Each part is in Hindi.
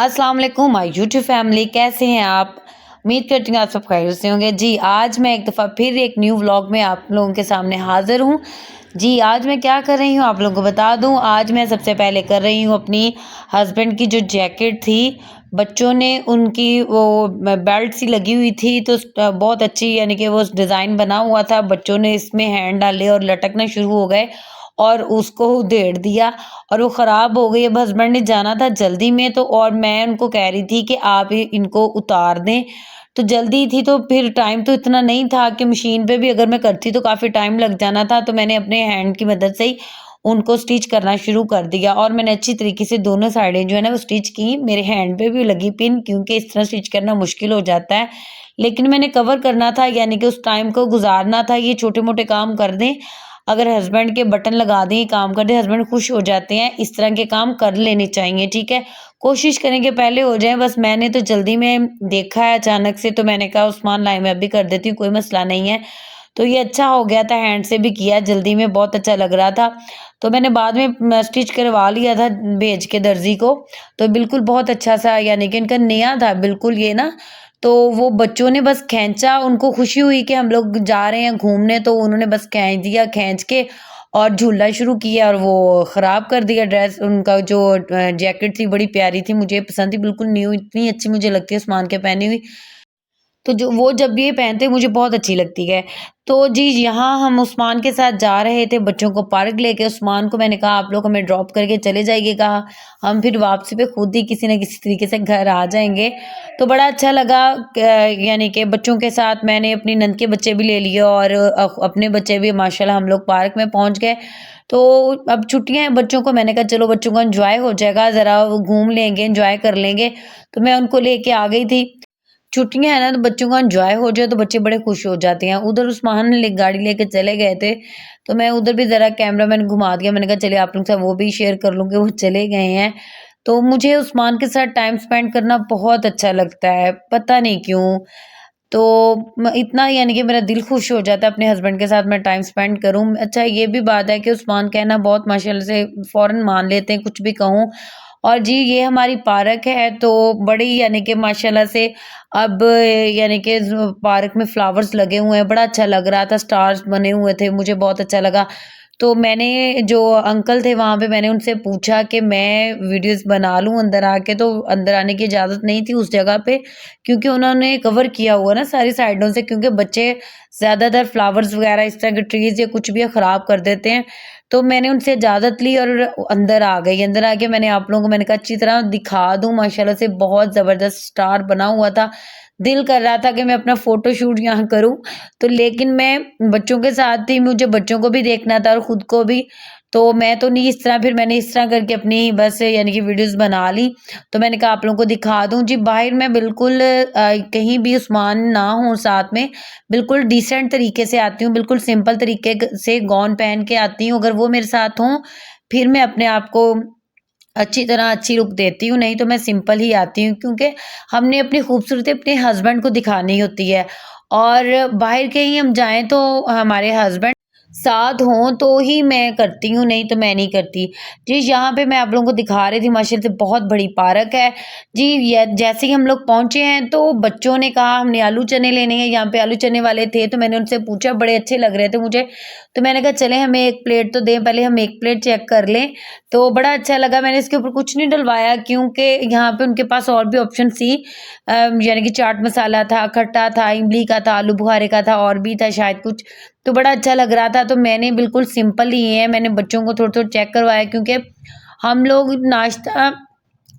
अस्सलाम वालेकुम माय यूट्यूब फैमिली, कैसे हैं आप। उम्मीद करती हूँ आप सब खैरियत से होंगे। जी आज मैं एक दफ़ा फिर एक न्यू व्लॉग में आप लोगों के सामने हाज़िर हूँ। जी आज मैं क्या कर रही हूँ आप लोगों को बता दूँ। आज मैं सबसे पहले कर रही हूँ अपनी हस्बैंड की जो जैकेट थी, बच्चों ने उनकी वो बेल्ट सी लगी हुई थी तो बहुत अच्छी यानी कि वो डिज़ाइन बना हुआ था। बच्चों ने इसमें हैंड डाले और लटकना शुरू हो गए और उसको उधेड़ दिया और वो ख़राब हो गई। अब हस्बैंड ने जाना था जल्दी में तो और मैं उनको कह रही थी कि आप इनको उतार दें, तो जल्दी थी तो फिर टाइम तो इतना नहीं था कि मशीन पे भी अगर मैं करती तो काफ़ी टाइम लग जाना था। तो मैंने अपने हैंड की मदद से ही उनको स्टिच करना शुरू कर दिया और मैंने अच्छी तरीके से दोनों साइडें जो है ना वो स्टिच की। मेरे हैंड पे भी लगी पिन, क्योंकि इस तरह स्टिच करना मुश्किल हो जाता है, लेकिन मैंने कवर करना था यानी कि उस टाइम को गुजारना था। ये छोटे मोटे काम कर दें, अगर हस्बैंड के बटन लगा दें, काम कर दें, हस्बैंड खुश हो जाते हैं। इस तरह के काम कर लेने चाहिए, ठीक है। कोशिश करें कि पहले हो जाए। बस मैंने तो जल्दी में देखा है अचानक से, तो मैंने कहा उस्मान लाए मैं अभी कर देती हूँ, कोई मसला नहीं है। तो ये अच्छा हो गया था, हैंड से भी किया जल्दी में, बहुत अच्छा लग रहा था। तो मैंने बाद में स्टिच करवा लिया था भेज के दर्जी को। तो बिल्कुल बहुत अच्छा सा यानी कि इनका नया था बिल्कुल ये ना। तो वो बच्चों ने बस खींचा, उनको खुशी हुई कि हम लोग जा रहे हैं घूमने, तो उन्होंने बस खींच दिया, खींच के और झूलना शुरू किया और वो ख़राब कर दिया ड्रेस। उनका जो जैकेट थी बड़ी प्यारी थी, मुझे पसंद थी, बिल्कुल न्यू, इतनी अच्छी मुझे लगती है उस्मान के पहनी हुई। तो जो वो जब भी ये पहनते मुझे बहुत अच्छी लगती है। तो जी यहाँ हम उस्मान के साथ जा रहे थे बच्चों को पार्क लेके। उस्मान को मैंने कहा आप लोग हमें ड्रॉप करके चले जाइएगा, हम फिर वापसी पे खुद ही किसी न किसी तरीके से घर आ जाएँगे। तो बड़ा अच्छा लगा यानी कि बच्चों के साथ मैंने अपनी नंद के बच्चे भी ले लिए और अपने बच्चे भी माशाल्लाह हम लोग पार्क में पहुँच गए। तो अब छुट्टियाँ हैं बच्चों को, मैंने कहा चलो बच्चों को एन्जॉय हो जाएगा, ज़रा घूम लेंगे, एन्जॉय कर लेंगे। तो मैं उनको लेके आ गई थी। छुट्टियाँ हैं ना तो बच्चों का एन्जॉय हो जाए तो बच्चे बड़े खुश हो जाते हैं। उधर उस्मान ले गाड़ी लेके चले गए थे, तो मैं उधर भी ज़रा कैमरामैन घुमा दिया। मैंने कहा चलिए आप लोग से वो भी शेयर कर लूँ कि वो चले गए हैं। तो मुझे उस्मान के साथ टाइम स्पेंड करना बहुत अच्छा लगता है, पता नहीं क्यों। तो म इतना यानी कि मेरा दिल खुश हो जाता है अपने हस्बैंड के साथ मैं टाइम स्पेंड करूँ। अच्छा ये भी बात है कि उस्मान कहना बहुत माशाल्लाह से फ़ौरन मान लेते हैं, कुछ भी कहूँ। और जी ये हमारी पार्क है तो बड़ी यानी कि माशाल्लाह से अब यानी कि पार्क में फ्लावर्स लगे हुए हैं, बड़ा अच्छा लग रहा था, स्टार्स बने हुए थे, मुझे बहुत अच्छा लगा। तो मैंने जो अंकल थे वहाँ पे मैंने उनसे पूछा कि मैं वीडियोस बना लूँ अंदर आके, तो अंदर आने की इजाज़त नहीं थी उस जगह पे, क्योंकि उन्होंने कवर किया हुआ ना सारी साइडों से, क्योंकि बच्चे ज़्यादातर फ्लावर्स वगैरह इस तरह के ट्रीज़ या कुछ भी ख़राब कर देते हैं। तो मैंने उनसे इजाज़त ली और अंदर आ गई। अंदर आके मैंने आप लोगों को मैंने कहा अच्छी तरह दिखा दूँ, माशाल्लाह से बहुत ज़बरदस्त स्टार बना हुआ था। दिल कर रहा था कि मैं अपना फ़ोटोशूट यहाँ करूँ, तो लेकिन मैं बच्चों के साथ थी, मुझे बच्चों को भी देखना था और खुद को भी। तो मैं तो नहीं, इस तरह फिर मैंने इस तरह करके अपनी बस यानी कि वीडियोज़ बना ली। तो मैंने कहा आप लोगों को दिखा दूँ। जी बाहर मैं बिल्कुल कहीं भी उस्मान ना हो साथ में, बिल्कुल डिसेंट तरीके से आती हूँ, बिल्कुल सिंपल तरीके से गाउन पहन के आती हूँ। अगर वो मेरे साथ हों, फिर मैं अपने आप को अच्छी तरह अच्छी लुक देती हूँ, नहीं तो मैं सिंपल ही आती हूँ, क्योंकि हमने अपनी खूबसूरती अपने हस्बैंड को दिखानी होती है। और बाहर कहीं हम जाएँ तो हमारे हस्बैंड साथ हों तो ही मैं करती हूँ, नहीं तो मैं नहीं करती। जी, यहाँ पे मैं आप लोगों को दिखा रही थी माशाल्लाह से बहुत बड़ी पार्क है। जी, ये जैसे ही हम लोग पहुँचे हैं तो बच्चों ने कहा हमने आलू चने लेने हैं, यहाँ पे आलू चने वाले थे, तो मैंने उनसे पूछा, बड़े अच्छे लग रहे थे मुझे। तो मैंने कहा चलें हमें 1 प्लेट तो दें, पहले हम 1 प्लेट चेक कर लें। तो बड़ा अच्छा लगा, मैंने इसके ऊपर कुछ नहीं डलवाया, क्योंकि यहाँ पे उनके पास और भी ऑप्शन थी। यानी कि चाट मसाला था, खट्टा था, इमली का था, आलू बुखारे का था और भी था शायद कुछ। तो बड़ा अच्छा लग रहा था, तो मैंने बिल्कुल सिंपल ही है, मैंने बच्चों को थोड़ा-थोड़ा चेक करवाया, क्योंकि हम लोग नाश्ता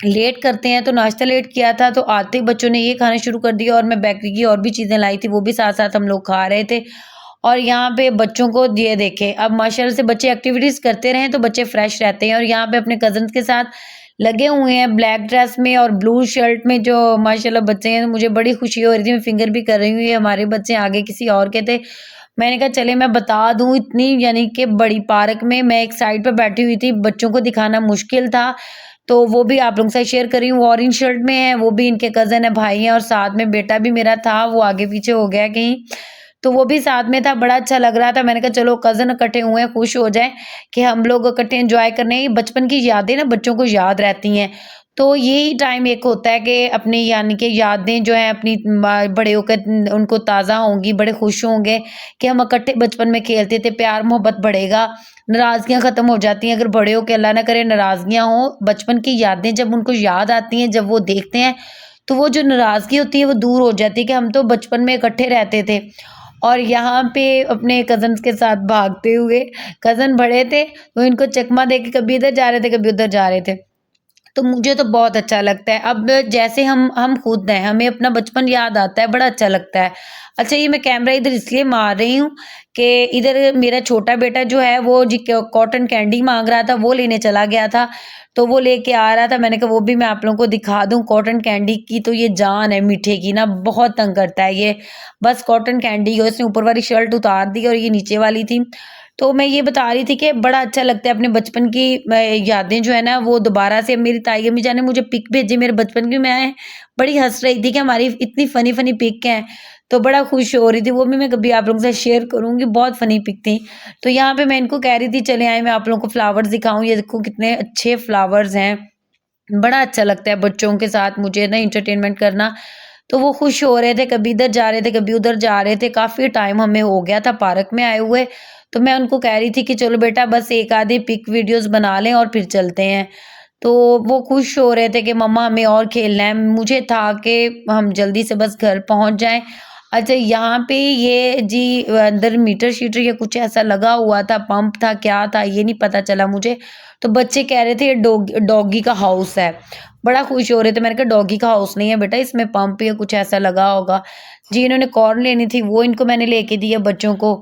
लेट करते हैं, तो नाश्ता लेट किया था, तो आते ही बच्चों ने ये खाना शुरू कर दिया और मैं बेकरी की और भी चीज़ें लाई थी, वो भी साथ-साथ हम लोग खा रहे थे। और यहाँ पे बच्चों को ये देखें, अब माशाल्लाह से बच्चे एक्टिविटीज़ करते रहें तो बच्चे फ्रेश रहते हैं। और यहाँ पे अपने कज़िन्स के साथ लगे हुए हैं ब्लैक ड्रेस में और ब्लू शर्ट में, जो माशाल्लाह बच्चे हैं, मुझे बड़ी खुशी हो रही थी, मैं फिंगर भी कर रही हूँ, ये हमारे बच्चे आगे किसी और के थे। मैंने कहा चले मैं बता दूँ, इतनी यानी कि बड़ी पार्क में मैं एक साइड पे बैठी हुई थी, बच्चों को दिखाना मुश्किल था, तो वो भी आप लोगों के साथ शेयर कर रही हूँ। ऑरेंज शर्ट में है, वो भी इनके कज़न है, भाई हैं, और साथ में बेटा भी मेरा था, वो आगे पीछे हो गया कहीं, तो वो भी साथ में था, बड़ा अच्छा लग रहा था। मैंने कहा चलो कज़न इकट्ठे हुए हैं, खुश हो जाएँ कि हम लोग इकट्ठे एन्जॉय कर रहे हैं। ये बचपन की यादें ना बच्चों को याद रहती हैं। तो यही टाइम एक होता है कि अपनी यानी कि यादें जो हैं अपनी बड़े होकर उनको ताज़ा होंगी, बड़े खुश होंगे कि हम इकट्ठे बचपन में खेलते थे, प्यार मोहब्बत बढ़ेगा, नाराज़गियाँ ख़त्म हो जाती हैं। अगर बड़े होके अल्लाह ना करे नाराज़गियाँ हों, बचपन की यादें जब उनको याद आती हैं, जब वो देखते हैं, तो वो जो नाराज़गी होती है वो दूर हो जाती है कि हम तो बचपन में इकट्ठे रहते थे। और यहाँ पे अपने कज़न्स के साथ भागते हुए, कज़न बड़े थे, तो इनको चकमा दे के कभी इधर जा रहे थे, कभी उधर जा रहे थे। तो मुझे तो बहुत अच्छा लगता है। अब जैसे हम खुद हैं, हमें अपना बचपन याद आता है, बड़ा अच्छा लगता है। अच्छा, ये मैं कैमरा इधर इसलिए मार रही हूँ कि इधर मेरा छोटा बेटा जो है वो जी कॉटन कैंडी माँग रहा था, वो लेने चला गया था। तो वो लेके आ रहा था, मैंने कहा वो भी मैं आप लोगों को दिखा दूँ। कॉटन कैंडी की तो ये जान है मीठे की ना, बहुत तंग करता है ये। बस कॉटन कैंडी है, उसने ऊपर वाली शर्ट उतार दी और ये नीचे वाली थी। तो मैं ये बता रही थी कि बड़ा अच्छा लगता है अपने बचपन की यादें जो है ना वो दोबारा से। मेरी ताई अम्मी जान ने मुझे पिक भेजी मेरे बचपन की, मैं बड़ी हँस रही थी कि हमारी इतनी फ़नी पिक हैं, तो बड़ा खुश हो रही थी। वो भी मैं कभी आप लोगों के साथ शेयर करूँगी, बहुत फ़नी पिक थी। तो यहाँ पे मैं इनको कह रही थी चले आएँ मैं आप लोगों को फ्लावर्स दिखाऊँ, ये देखो कितने अच्छे फ्लावर्स हैं। बड़ा अच्छा लगता है बच्चों के साथ मुझे ना एंटरटेनमेंट करना। तो वो खुश हो रहे थे, कभी इधर जा रहे थे, कभी उधर जा रहे थे। काफ़ी टाइम हमें हो गया था पार्क में आए हुए, तो मैं उनको कह रही थी कि चलो बेटा बस एक आधी पिक वीडियोज़ बना लें और फिर चलते हैं। तो वो खुश हो रहे थे कि मम्मा हमें और खेलना है। मुझे था कि हम जल्दी से बस घर पहुँच जाएँ। अच्छा, यहाँ पे ये जी अंदर मीटर-शीटर या कुछ ऐसा लगा हुआ था, पंप था, क्या था ये नहीं पता चला मुझे। तो बच्चे कह रहे थे ये डॉगी का हाउस है। बड़ा खुश हो रहे थे। मैंने कहा डॉगी का हाउस नहीं है बेटा, इसमें पंप या कुछ ऐसा लगा होगा। जी, इन्होंने कॉर्न लेनी थी, वो इनको मैंने लेके दिया बच्चों को।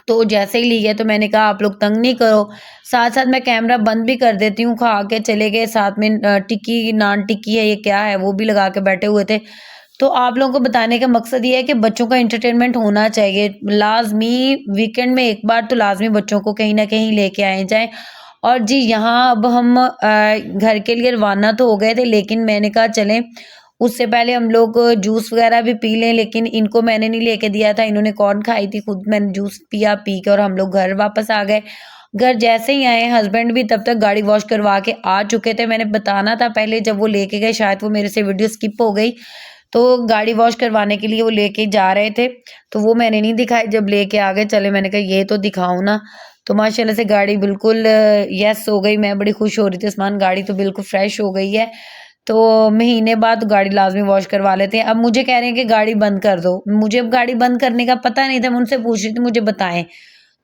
तो जैसे ही ली गए तो मैंने कहा आप लोग तंग नहीं करो। साथ-साथ मैं कैमरा बंद भी कर देती हूँ, खा के चले गए। साथ में टिक्की, नान टिक्की है, ये क्या है, वो भी लगा के बैठे हुए थे। तो आप लोगों को बताने का मकसद ये है कि बच्चों का एंटरटेनमेंट होना चाहिए। लाज़मी वीकेंड में एक बार तो लाज़मी बच्चों को कहीं न कहीं लेके आए जाएँ। और जी, यहाँ अब हम घर के लिए रवाना तो हो गए थे, लेकिन मैंने कहा चलें, उससे पहले हम लोग जूस वगैरह भी पी लें, लेकिन इनको मैंने नहीं लेके दिया था। इन्होंने कॉर्न खाई थी, खुद मैंने जूस पिया, पी के और हम लोग घर वापस आ गए। घर जैसे ही आए, हस्बैंड भी तब तक गाड़ी वॉश करवा के आ चुके थे। मैंने बताना था पहले जब वो लेके गए, शायद वो मेरे से वीडियो स्किप हो गई। तो गाड़ी वॉश करवाने के लिए वो लेके जा रहे थे, तो वो मैंने नहीं दिखाई। जब लेके आ गए, चले मैंने कहा ये तो दिखाऊँ ना। तो माशाल्लाह से गाड़ी बिल्कुल यस हो गई। मैं बड़ी खुश हो रही थी, उस्मान गाड़ी तो बिल्कुल फ्रेश हो गई है। तो महीने बाद गाड़ी लाज़मी वॉश करवा लेते हैं। अब मुझे कह रहे हैं कि गाड़ी बंद कर दो। मुझे अब गाड़ी बंद करने का पता नहीं था, मैं उनसे पूछ रही थी मुझे बताएँ।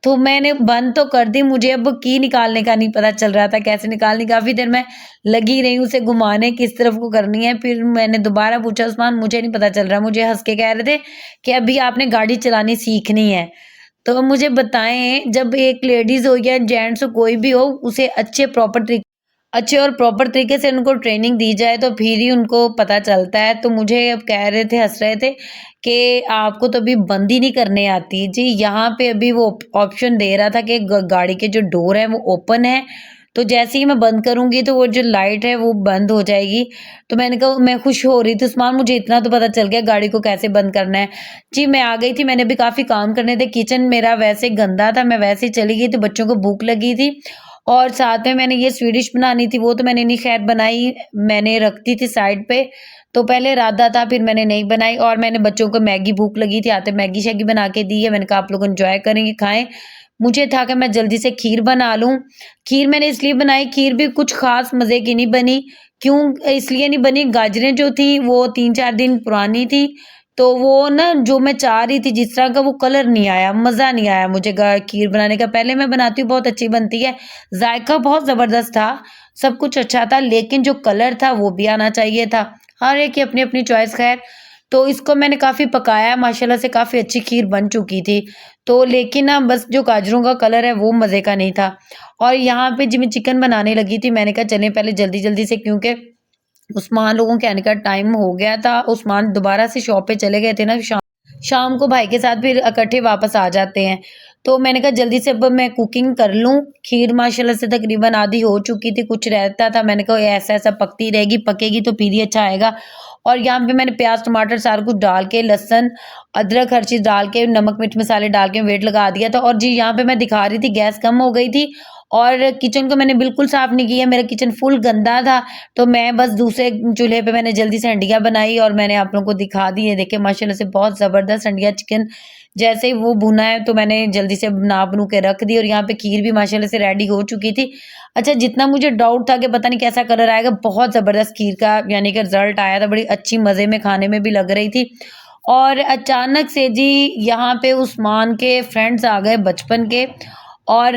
तो मैंने बंद तो कर दी, मुझे अब की निकालने का नहीं पता चल रहा था, कैसे निकालनी। काफ़ी देर मैं लगी रही उसे घुमाने, किस तरफ को करनी है। फिर मैंने दोबारा पूछा, उस्मान मुझे नहीं पता चल रहा। मुझे हँस के कह रहे थे कि अभी आपने गाड़ी चलानी सीखनी है। तो अब मुझे बताएँ, जब एक लेडीज़ हो या जेंट्स हो, कोई भी हो, उसे अच्छे और प्रॉपर तरीके से उनको ट्रेनिंग दी जाए तो फिर ही उनको पता चलता है। तो मुझे अब कह रहे थे, हँस रहे थे कि आपको तो अभी बंद ही नहीं करने आती। जी, यहाँ पे अभी वो ऑप्शन दे रहा था कि ग गाड़ी के जो डोर है वो ओपन है, तो जैसे ही मैं बंद करूँगी तो वो जो लाइट है वो बंद हो जाएगी। तो मैंने कहा, मैं खुश हो रही थी, उस्मान मुझे इतना तो पता चल गया गाड़ी को कैसे बंद करना है। जी, मैं आ गई थी, मैंने भी काफ़ी काम करने थे। किचन मेरा वैसे गंदा था, मैं वैसे ही चली गई थी, बच्चों को भूख लगी थी। और साथ में मैंने ये स्वीडिश बनानी थी, वो तो मैंने नहीं खैर बनाई, मैंने रख दी थी साइड पे। तो पहले इरादा था, फिर मैंने नहीं बनाई। और मैंने बच्चों को मैगी भूख लगी थी, आते मैगी-शैगी बना के दी है। मैंने कहा आप लोग एन्जॉय करेंगे, खाएँ। मुझे था कि मैं जल्दी से खीर बना लूँ। खीर मैंने इसलिए बनाई, खीर भी कुछ ख़ास मज़े की नहीं बनी। क्यों इसलिए नहीं बनी, गाजरें जो थी वो 3-4 दिन पुरानी थी, तो वो ना जो मैं चाह रही थी जिस तरह का वो कलर नहीं आया, मज़ा नहीं आया मुझे ग खीर बनाने का। पहले मैं बनाती हूँ बहुत अच्छी बनती है, ज़ायक़ा बहुत ज़बरदस्त था, सब कुछ अच्छा था, लेकिन जो कलर था वो भी आना चाहिए था। हर एक की अपनी-अपनी चॉइस खैर। तो इसको मैंने काफ़ी पकाया, माशाल्लाह से काफ़ी अच्छी खीर बन चुकी थी। तो लेकिन ना बस जो गाजरों का कलर है वो मज़े का नहीं था। और यहाँ पे जी मैं चिकन बनाने लगी थी, मैंने कहा चलें पहले जल्दी-जल्दी से, क्योंकि उस्मान लोगों के आने का टाइम हो गया था। उस्मान दोबारा से शॉप पे चले गए थे ना, शाम को भाई के साथ फिर इकट्ठे वापस आ जाते हैं। तो मैंने कहा जल्दी से अब मैं कुकिंग कर लूँ। खीर माशाल्लाह से तकरीबन आधी हो चुकी थी, कुछ रहता था। मैंने कहा ऐसा-ऐसा पकती रहेगी, पकेगी तो फिर ही अच्छा आएगा। और यहाँ पे मैंने प्याज टमाटर सारा कुछ डाल के, लहसुन अदरक हर चीज़ डाल के, नमक मिर्च मसाले डाल के वेट लगा दिया था। और जी यहाँ पे मैं दिखा रही थी गैस कम हो गई थी और किचन को मैंने बिल्कुल साफ नहीं किया, मेरा किचन फुल गंदा था। तो मैं बस दूसरे चूल्हे पे मैंने जल्दी से हंडिया बनाई और मैंने आप लोगों को दिखा दी है। देखिए माशाल्लाह से बहुत ज़बरदस्त हंडिया चिकन जैसे ही वो भुना है तो मैंने जल्दी से बना बनू के रख दी। और यहाँ पे खीर भी माशाल्लाह से रेडी हो चुकी थी। अच्छा, जितना मुझे डाउट था कि पता नहीं कैसा कलर आएगा, बहुत ज़बरदस्त खीर का यानी कि रिजल्ट आया था। बड़ी अच्छी मज़े में खाने में भी लग रही थी। और अचानक से जी यहाँ पे उस्मान के फ्रेंड्स आ गए बचपन के। और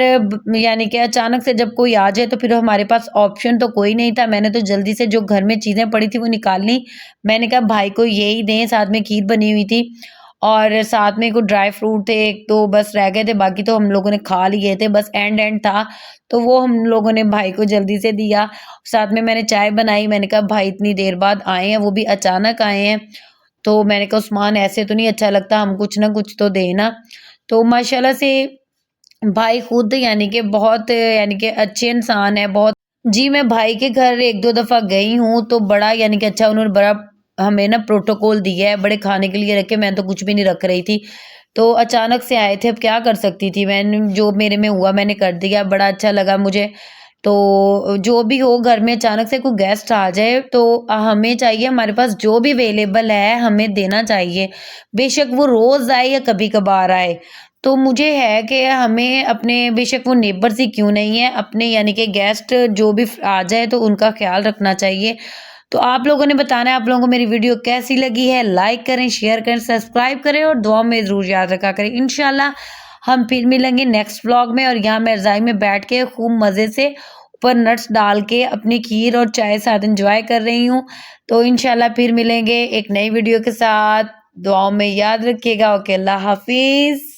यानी कि अचानक से जब कोई आ जाए तो फिर हमारे पास ऑप्शन तो कोई नहीं था। मैंने तो जल्दी से जो घर में चीज़ें पड़ी थी वो निकाल ली। मैंने कहा भाई को यही दें, साथ में खीर बनी हुई थी और साथ में कुछ ड्राई फ्रूट थे, एक तो बस रह गए थे, बाकी तो हम लोगों ने खा लिए थे। बस एंड था तो वो हम लोगों ने भाई को जल्दी से दिया। साथ में मैंने चाय बनाई। मैंने कहा भाई इतनी देर बाद आए हैं, वो भी अचानक आए हैं। तो मैंने कहा उस्मान ऐसे तो नहीं अच्छा लगता, हम कुछ ना कुछ तो देना। तो माशाल्लाह से भाई खुद यानी कि बहुत यानी कि अच्छे इंसान है बहुत। जी, मैं भाई के घर 1-2 दफ़ा गई हूँ तो बड़ा यानी कि अच्छा उन्होंने बड़ा हमें ना प्रोटोकॉल दिया है, बड़े खाने के लिए रखे, मैं तो कुछ भी नहीं रख रही थी। तो अचानक से आए थे, अब क्या कर सकती थी, मैंने जो मेरे में हुआ मैंने कर दिया, बड़ा अच्छा लगा मुझे। तो जो भी हो घर में अचानक से कोई गेस्ट आ जाए तो हमें चाहिए हमारे पास जो भी अवेलेबल है हमें देना चाहिए। बेशक वो रोज़ आए या कभी-कभार आए। तो मुझे है कि हमें अपने बेशक वो नेबर्स ही क्यों नहीं है, अपने यानी कि गेस्ट जो भी आ जाए तो उनका ख़्याल रखना चाहिए। तो आप लोगों ने बताना है आप लोगों को मेरी वीडियो कैसी लगी है। लाइक करें, शेयर करें, सब्सक्राइब करें और दुआ में ज़रूर याद रखा करें। इंशाल्लाह हम फिर मिलेंगे नेक्स्ट व्लॉग में। और यहाँ मैं रज़ाई में बैठ के खूब मज़े से ऊपर नट्स डाल के अपनी खीर और चाय साथ एंजॉय कर रही हूँ। तो इंशाल्लाह फिर मिलेंगे एक नई वीडियो के साथ। दुआओं में याद रखिएगा। ओके, अल्लाह हाफ़िज़।